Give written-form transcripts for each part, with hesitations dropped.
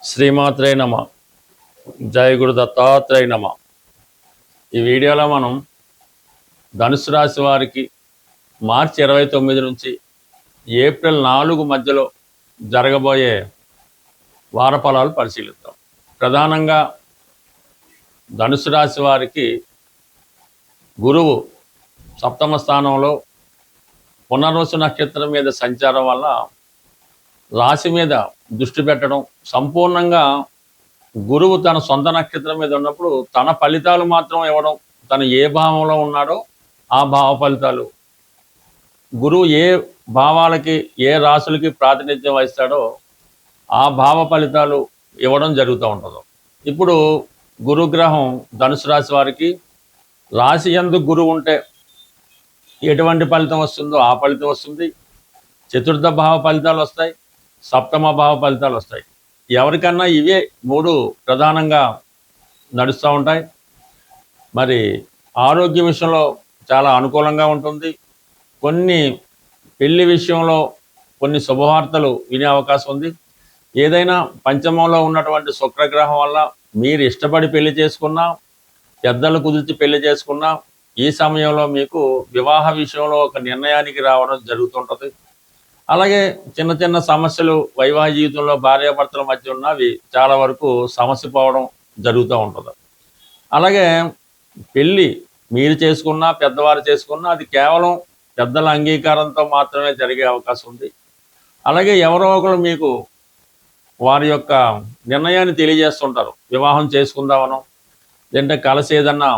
శ్రీమాత్రే నమ. జయ గురు దత్తాత్రేయ నమ. ఈ వీడియోలో మనం ధనుసు రాశి వారికి మార్చి 29 నుంచి ఏప్రిల్ 4 మధ్యలో జరగబోయే వార ఫలాలు పరిశీలిద్దాం. ప్రధానంగా ధనుసు రాశి వారికి గురువు సప్తమ స్థానంలో పునర్వసు నక్షత్రం మీద సంచారం వల్ల రాశి మీద దృష్టి పెట్టడం, సంపూర్ణంగా గురువు తన సొంత నక్షత్రం మీద ఉన్నప్పుడు తన ఫలితాలు మాత్రం ఇవ్వడం, తను ఏ భావంలో ఉన్నాడో ఆ భావ ఫలితాలు, గురువు ఏ భావాలకి ఏ రాశులకి ప్రాతినిధ్యం వహిస్తాడో ఆ భావ ఫలితాలు ఇవ్వడం జరుగుతూ ఉంటుంది. ఇప్పుడు గురుగ్రహం ధనుసు రాశి వారికి రాశి యందు గురువు ఉంటే ఎటువంటి ఫలితం వస్తుందో ఆ ఫలితం వస్తుంది. చతుర్థ భావ ఫలితాలు వస్తాయి, సప్తమ భావ ఫలితాలు వస్తాయి. ఎవరికన్నా ఇవే మూడు ప్రధానంగా నడుస్తూ ఉంటాయి. మరి ఆరోగ్య విషయంలో చాలా అనుకూలంగా ఉంటుంది. కొన్ని పెళ్లి విషయంలో కొన్ని శుభవార్తలు వినే అవకాశం ఉంది. ఏదైనా పంచమంలో ఉన్నటువంటి శుక్రగ్రహం వల్ల మీరు ఇష్టపడి పెళ్లి చేసుకున్నా, పెద్దలు కుదిర్చి పెళ్లి చేసుకున్నా, ఈ సమయంలో మీకు వివాహ విషయంలో ఒక నిర్ణయానికి రావడం జరుగుతుంటుంది. అలాగే చిన్న చిన్న సమస్యలు వైవాహిక జీవితంలో భార్యాభర్తల మధ్య ఉన్నవి చాలా వరకు సమస్య పోవడం జరుగుతూ ఉంటుంది. అలాగే పెళ్ళి మీరు చేసుకున్నా, పెద్దవారు చేసుకున్నా అది కేవలం పెద్దల అంగీకారంతో మాత్రమే జరిగే అవకాశం ఉంది. అలాగే ఎవరో ఒకరు మీకు వారి యొక్క నిర్ణయాన్ని తెలియజేస్తుంటారు. వివాహం చేసుకుందామనో, లేదంటే కలిసి ఏదన్నా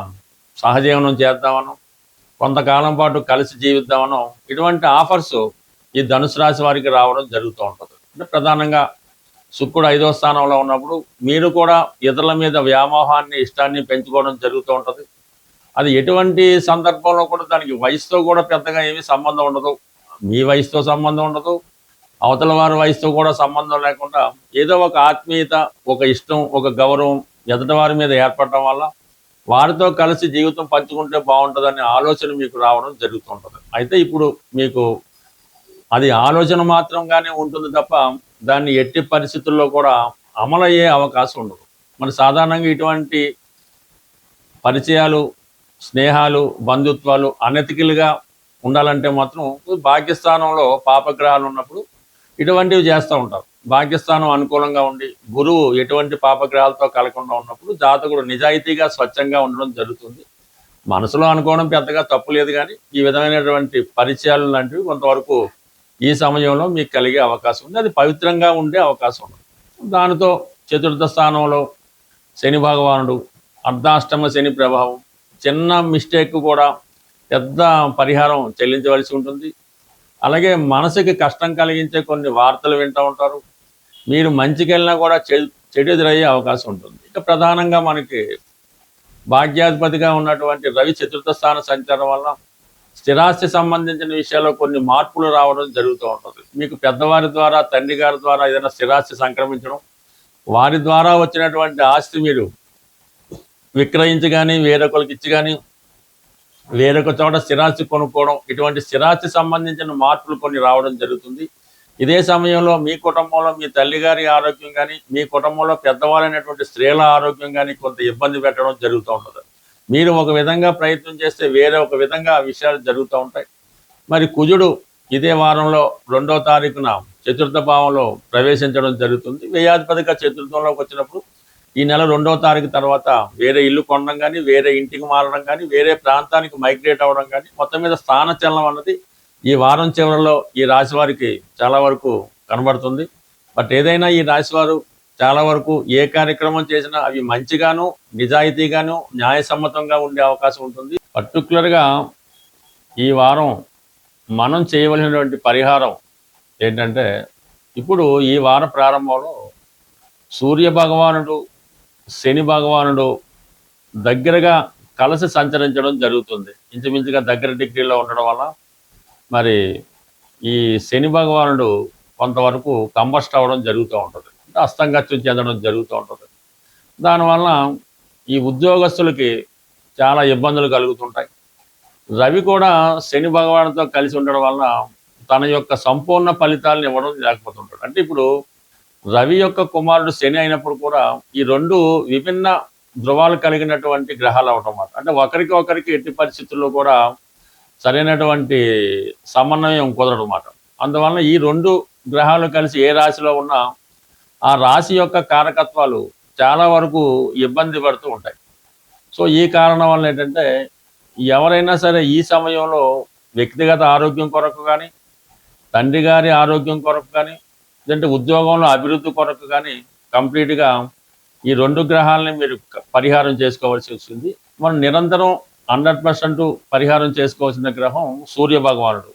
సహజీవనం చేద్దామనో, కొంతకాలం పాటు కలిసి జీవిద్దామనో, ఇటువంటి ఆఫర్స్ ఈ ధనుసు రాశి వారికి రావడం జరుగుతూ ఉంటుంది. అంటే ప్రధానంగా శుక్రుడు 5వ స్థానంలో ఉన్నప్పుడు మీరు కూడా ఇతరుల మీద వ్యామోహాన్ని, ఇష్టాన్ని పెంచుకోవడం జరుగుతూ ఉంటుంది. అది ఎటువంటి సందర్భంలో కూడా దానికి వయసుతో కూడా పెద్దగా ఏమీ సంబంధం ఉండదు. మీ వయసుతో సంబంధం ఉండదు, అవతల వారి వయసుతో కూడా సంబంధం లేకుండా ఏదో ఒక ఆత్మీయత, ఒక ఇష్టం, ఒక గౌరవం ఎదుటి వారి మీద ఏర్పడటం వల్ల వారితో కలిసి జీవితం పంచుకుంటే బాగుంటుందనే ఆలోచన మీకు రావడం జరుగుతుంటుంది. అయితే ఇప్పుడు మీకు అది ఆలోచన మాత్రంగానే ఉంటుంది తప్ప దాన్ని ఎట్టి పరిస్థితుల్లో కూడా అమలయ్యే అవకాశం ఉండదు. మరి సాధారణంగా ఇటువంటి పరిచయాలు, స్నేహాలు, బంధుత్వాలు అనెతికలుగా ఉండాలంటే మాత్రం భాగ్యస్థానంలో పాపగ్రహాలు ఉన్నప్పుడు ఇటువంటివి చేస్తూ ఉంటారు. భాగ్యస్థానం అనుకూలంగా ఉండి గురువు ఎటువంటి పాపగ్రహాలతో కలగకుండా ఉన్నప్పుడు జాతకుడు నిజాయితీగా, స్వచ్ఛంగా ఉండడం జరుగుతుంది. మనసులో అనుకోవడం పెద్దగా తప్పు లేదు, కానీ ఈ విధమైనటువంటి పరిచయాలు లాంటివి కొంతవరకు ఈ సమయంలో మీకు కలిగే అవకాశం ఉంది. అది పవిత్రంగా ఉండే అవకాశం ఉంది. దానితో చతుర్థ స్థానంలో శని భగవానుడు, అర్ధాష్టమ శని ప్రభావం, చిన్న మిస్టేక్ కూడా పెద్ద పరిహారం చెల్లించవలసి ఉంటుంది. అలాగే మనసుకి కష్టం కలిగించే కొన్ని వార్తలు వింటూ ఉంటారు. మీరు మంచికి వెళ్ళినా కూడా చెడు ఎదురయ్యే అవకాశం ఉంటుంది. ఇక ప్రధానంగా మనకి భాగ్యాధిపతిగా ఉన్నటువంటి రవి చతుర్థ స్థాన సంచారం వల్ల స్థిరాస్తి సంబంధించిన విషయాల్లో కొన్ని మార్పులు రావడం జరుగుతూ ఉంటుంది. మీకు పెద్దవారి ద్వారా, తండ్రి గారి ద్వారా ఏదైనా స్థిరాస్తి సంక్రమించడం, వారి ద్వారా వచ్చినటువంటి ఆస్తి మీరు విక్రయించి కానీ, వేరొకరికి ఇచ్చి కానీ, వేరొక చోట స్థిరాస్తి కొనుక్కోవడం, ఇటువంటి స్థిరాస్తి సంబంధించిన మార్పులు కొన్ని రావడం జరుగుతుంది. ఇదే సమయంలో మీ కుటుంబంలో మీ తల్లిగారి ఆరోగ్యం కానీ, మీ కుటుంబంలో పెద్దవాళ్ళైనటువంటి స్త్రీల ఆరోగ్యం కానీ కొంత ఇబ్బంది పెట్టడం జరుగుతూ ఉంటుంది. మీరు ఒక విధంగా ప్రయత్నం చేస్తే వేరే ఒక విధంగా ఆ విషయాలు జరుగుతూ ఉంటాయి. మరి కుజుడు ఇదే వారంలో 2వ తారీఖున చతుర్థ భావంలో ప్రవేశించడం జరుగుతుంది. వ్యయాధిపతిగా చతుర్థంలోకి వచ్చినప్పుడు ఈ నెల 2వ తారీఖు తర్వాత వేరే ఇల్లు కొనడం కానీ, వేరే ఇంటికి మారడం కానీ, వేరే ప్రాంతానికి మైగ్రేట్ అవ్వడం కానీ, మొత్తం మీద స్థానచలనం అన్నది ఈ వారం చివరిలో ఈ రాశి వారికి చాలా వరకు కనబడుతుంది. బట్ ఏదైనా ఈ రాశివారు చాలా వరకు ఏ కార్యక్రమం చేసినా అవి మంచిగాను, నిజాయితీగాను, న్యాయసమ్మతంగా ఉండే అవకాశం ఉంటుంది. పర్టికులర్గా ఈ వారం మనం చేయవలసినటువంటి పరిహారం ఏంటంటే, ఇప్పుడు ఈ వార ప్రారంభంలో సూర్య భగవానుడు, శని భగవానుడు దగ్గరగా కలిసి సంచరించడం జరుగుతుంది. ఇంచుమించుగా దగ్గర డిగ్రీలో ఉండడం వల్ల మరి ఈ శని భగవానుడు కొంతవరకు కంబస్ట్ అవ్వడం జరుగుతూ ఉంటుంది, అస్తంగత్యం చెందడం జరుగుతూ ఉంటుంది. దానివల్ల ఈ ఉద్యోగస్తులకి చాలా ఇబ్బందులు కలుగుతుంటాయి. రవి కూడా శని భగవానుడితో కలిసి ఉండడం వలన తన యొక్క సంపూర్ణ ఫలితాలను ఇవ్వడం లేకపోతుంటాడు. అంటే ఇప్పుడు రవి యొక్క కుమారుడు శని అయినప్పుడు కూడా ఈ రెండు విభిన్న ధృవాలు కలిగినటువంటి గ్రహాలు అవటమాట. అంటే ఒకరికి ఒకరికి ఎట్టి పరిస్థితుల్లో కూడా సరైనటువంటి సమన్వయం కుదరదన్నమాట. అందువలన ఈ రెండు గ్రహాలు కలిసి ఏ రాశిలో ఉన్నా ఆ రాశి యొక్క కారకత్వాలు చాలా వరకు ఇబ్బంది పడుతూ ఉంటాయి. సో ఈ కారణం వల్ల ఏంటంటే ఎవరైనా సరే ఈ సమయంలో వ్యక్తిగత ఆరోగ్యం కొరకు కానీ, తండ్రి గారి ఆరోగ్యం కొరకు కానీ, లేదంటే ఉద్యోగంలో అభివృద్ధి కొరకు కానీ కంప్లీట్గా ఈ రెండు గ్రహాలని మీరు పరిహారం చేసుకోవాల్సి వస్తుంది. మనం నిరంతరం 100% పరిహారం చేసుకోవాల్సిన గ్రహం సూర్య భగవానుడు.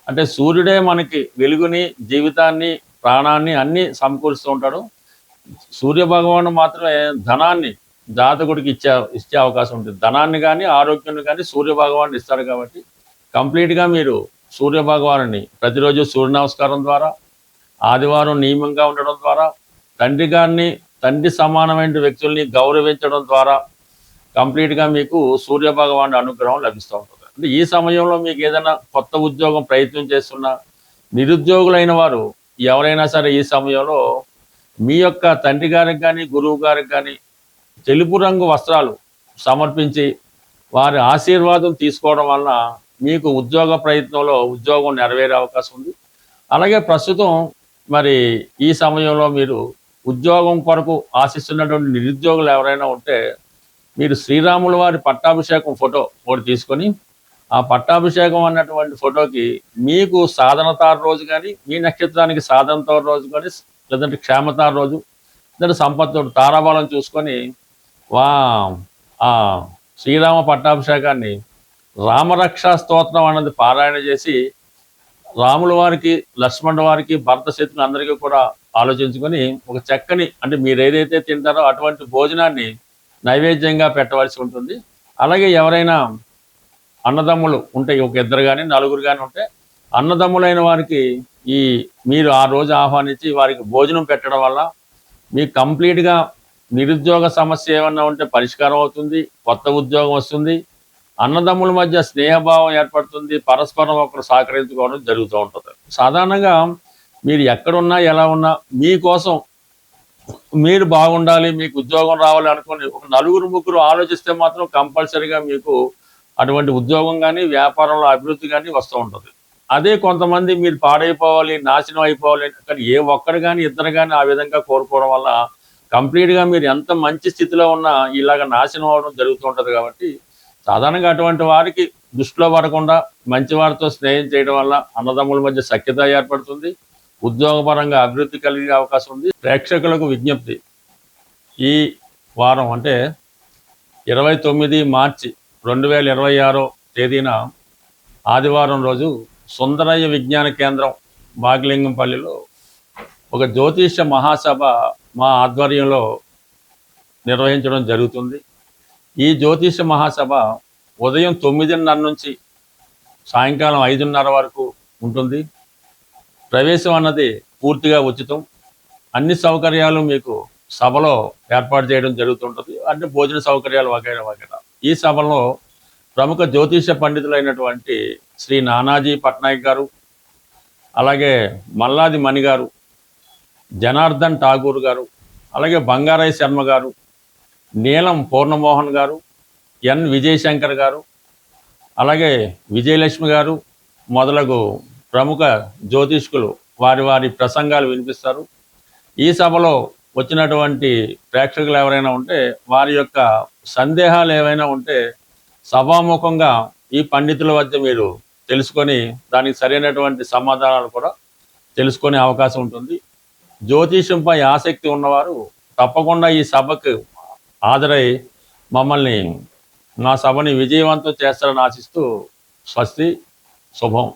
అంటే సూర్యుడే మనకి వెలుగుని, జీవితాన్ని, ప్రాణాన్ని అన్నీ సమకూరుస్తూ ఉంటాడు. సూర్య భగవాను మాత్రమే ధనాన్ని జాతకుడికి ఇచ్చే అవకాశం ఉంటుంది. ధనాన్ని కానీ, ఆరోగ్యాన్ని కానీ సూర్య భగవానుడు ఇస్తాడు. కాబట్టి కంప్లీట్గా మీరు సూర్య భగవానుని ప్రతిరోజు సూర్య నమస్కారం ద్వారా, ఆదివారం నియమంగా ఉండడం ద్వారా, తండ్రి గారిని, తండ్రి సమానమైన వ్యక్తుల్ని గౌరవించడం ద్వారా కంప్లీట్గా మీకు సూర్య భగవానుడి అనుగ్రహం లభిస్తూ ఉంటుంది. అంటే ఈ సమయంలో మీకు ఏదైనా కొత్త ఉద్యోగం ప్రయత్నం చేస్తున్నా, నిరుద్యోగులైన వారు ఎవరైనా సరే ఈ సమయంలో మీ యొక్క తండ్రి గారికి కానీ, గురువు గారికి కానీ తెలుపు రంగు వస్త్రాలు సమర్పించి వారి ఆశీర్వాదం తీసుకోవడం వలన మీకు ఉద్యోగ ప్రయత్నంలో ఉద్యోగం నెరవేరే అవకాశం ఉంది. అలాగే ప్రస్తుతం మరి ఈ సమయంలో మీరు ఉద్యోగం కొరకు ఆశిస్తున్నటువంటి నిరుద్యోగులు ఎవరైనా ఉంటే మీరు శ్రీరాముల వారి పట్టాభిషేకం ఫోటో ఒకటి తీసుకొని ఆ పట్టాభిషేకం అన్నటువంటి ఫోటోకి మీకు సాధనతార రోజు కానీ, మీ నక్షత్రానికి సాధనతార రోజు కానీ, లేదంటే క్షేమతార రోజు, లేదంటే సంపత్తు తారాబలం చూసుకొని ఆ శ్రీరామ పట్టాభిషేకాన్ని రామరక్షా స్తోత్రం అన్నది పారాయణ చేసి రాముల వారికి, లక్ష్మణుల వారికి, భరత శత్రులు అందరికీ కూడా ఆలోచించుకొని ఒక చక్కని, అంటే మీరు ఏదైతే తింటారో అటువంటి భోజనాన్ని నైవేద్యంగా పెట్టవలసి ఉంటుంది. అలాగే ఎవరైనా అన్నదమ్ములు ఉంటే, ఒక ఇద్దరు కానీ, నలుగురు కానీ ఉంటే అన్నదమ్ములైన వారికి మీరు ఆ రోజు ఆహ్వానించి వారికి భోజనం పెట్టడం వల్ల మీకు కంప్లీట్గా నిరుద్యోగ సమస్య ఏమన్నా ఉంటే పరిష్కారం అవుతుంది, కొత్త ఉద్యోగం వస్తుంది, అన్నదమ్ముల మధ్య స్నేహభావం ఏర్పడుతుంది, పరస్పరం ఒకరు సహకరించుకోవడం జరుగుతూ ఉంటుంది. సాధారణంగా మీరు ఎక్కడున్నా, ఎలా ఉన్నా మీకోసం మీరు బాగుండాలి, మీకు ఉద్యోగం రావాలి అనుకుని ఒక నలుగురు ముగ్గురు ఆలోచిస్తే మాత్రం కంపల్సరీగా మీకు అటువంటి ఉద్యోగం కానీ, వ్యాపారంలో అభివృద్ధి కానీ వస్తూ ఉంటుంది. అదే కొంతమంది మీరు పాడైపోవాలి, నాశనం అయిపోవాలి కానీ ఏ ఒక్కరు కానీ, ఇద్దరు కానీ ఆ విధంగా కోరుకోవడం వల్ల కంప్లీట్గా మీరు ఎంత మంచి స్థితిలో ఉన్నా ఇలాగ నాశనం అవడం జరుగుతూ ఉంటుంది. కాబట్టి సాధారణంగా అటువంటి వారికి దృష్టిలో పడకుండా మంచి వారితో స్నేహం చేయడం వల్ల అన్నదమ్ముల మధ్య సఖ్యత ఏర్పడుతుంది, ఉద్యోగపరంగా అభివృద్ధి కలిగే అవకాశం ఉంది. ప్రేక్షకులకు విజ్ఞప్తి, ఈ వారం అంటే 29 మార్చి 2026 తేదీన ఆదివారం రోజు సుందరయ్య విజ్ఞాన కేంద్రం భాగ్యలింగంపల్లిలో ఒక జ్యోతిష్య మహాసభ మా ఆధ్వర్యంలో నిర్వహించడం జరుగుతుంది. ఈ జ్యోతిష్య మహాసభ ఉదయం 9:30 నుంచి సాయంకాలం 5:30 వరకు ఉంటుంది. ప్రవేశం అన్నది పూర్తిగా ఉచితం. అన్ని సౌకర్యాలు మీకు సభలో ఏర్పాటు చేయడం జరుగుతుంటుంది. అంటే భోజన సౌకర్యాలు వగైరా వగైరా. ఈ సభలో ప్రముఖ జ్యోతిష పండితులైనటువంటి శ్రీ నానాజీ పట్నాయక్ గారు, అలాగే మల్లాది మణి గారు, జనార్దన్ ఠాగూర్ గారు, అలాగే బంగారాయ్ శర్మ గారు, నీలం పూర్ణమోహన్ గారు, ఎన్ విజయశంకర్ గారు, అలాగే విజయలక్ష్మి గారు మొదలగు ప్రముఖ జ్యోతిష్కులు వారి వారి ప్రసంగాలు వినిపిస్తారు. ఈ సభలో వచ్చినటువంటి ప్రేక్షకులు ఎవరైనా ఉంటే వారి యొక్క సందేహాలు ఏవైనా ఉంటే సభాముఖంగా ఈ పండితుల వద్ద మీరు తెలుసుకొని దానికి సరైనటువంటి సమాధానాలు కూడా తెలుసుకునే అవకాశం ఉంటుంది. జ్యోతిషంపై ఆసక్తి ఉన్నవారు తప్పకుండా ఈ సభకు హాజరై మమ్మల్ని, మా సభని విజయవంతం చేస్తారని ఆశిస్తూ స్వస్తి, శుభం.